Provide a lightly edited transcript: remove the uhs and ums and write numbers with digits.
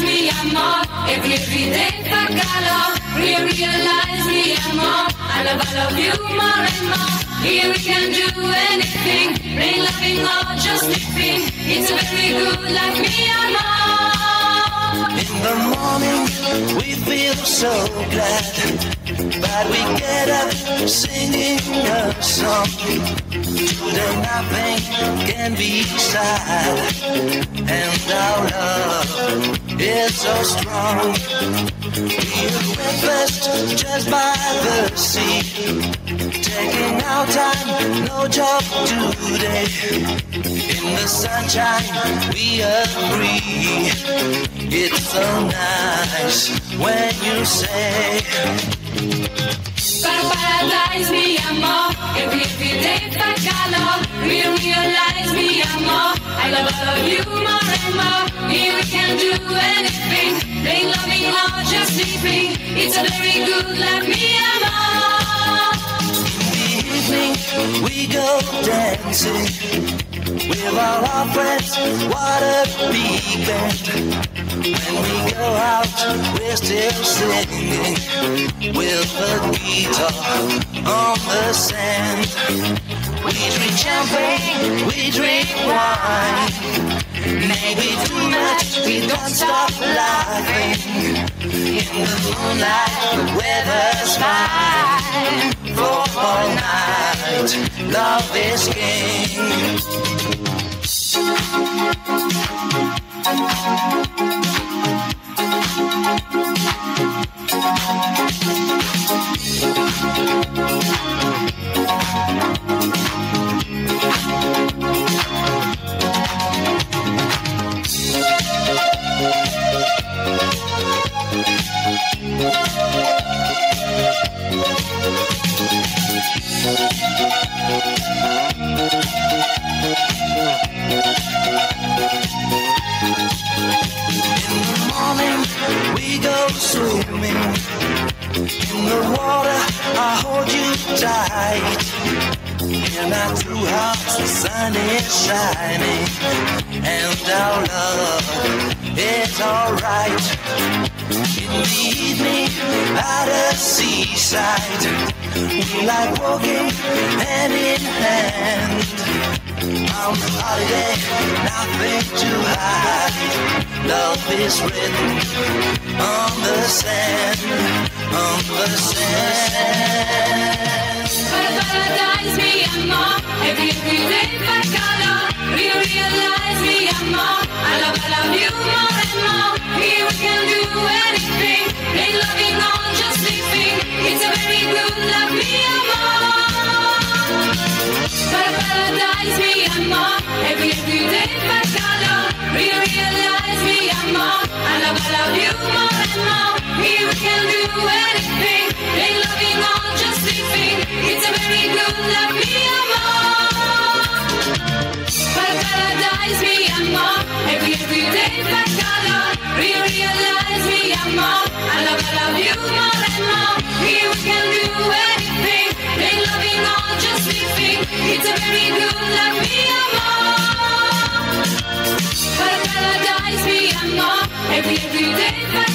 mi amor. Every day for color. Realize mi amor. I love you more and more. Here we can do anything. Plain loving or just sleeping. It's a very good life, mi amor. In the morning we feel so glad, but we get up singing a song. Today nothing can be sad, and our love is so strong. We have breakfast just by the sea, taking our time, no job today. In the sunshine we agree. It's so nice when you say Para paradise, mi amor. Every day for color. Realize mi amor. I love you more and more. Here we can do anything. Plain loving or just sleeping. It's a very good life, mi amor. in the evening we go dancing with all our friends. What a big band. When we go out, we're still singing with the guitar on the sand. We drink champagne, we drink wine. Maybe too much, we don't stop laughing. In the moonlight, the weather's fine. For all night, love is king. We go swimming in the water. I hold you tight. In our two hearts, the sun is shining, and our love is alright. In the evening, at a seaside, we like walking hand in hand. On holiday, nothing to hide. Love is written on the sand, on the sand. Para paradise, mi amor. Every day for color. Realize mi amor. I love you more and more. Here we can do anything. Plain loving or just sleeping. It's a very good life, mi amor. Para paradise, mi amor. Every day for color. Realize mi amor. I love you more and more. Here we can do anything. Plain loving or just sleeping. It's a very good life, mi amor. Para paradise, mi amor. Every day for color. Realize mi amor. I love you more and more. Here we can do anything. Plain loving or just sleeping. It's a very good life, mi amor. Para paradise, mi amor. Every day for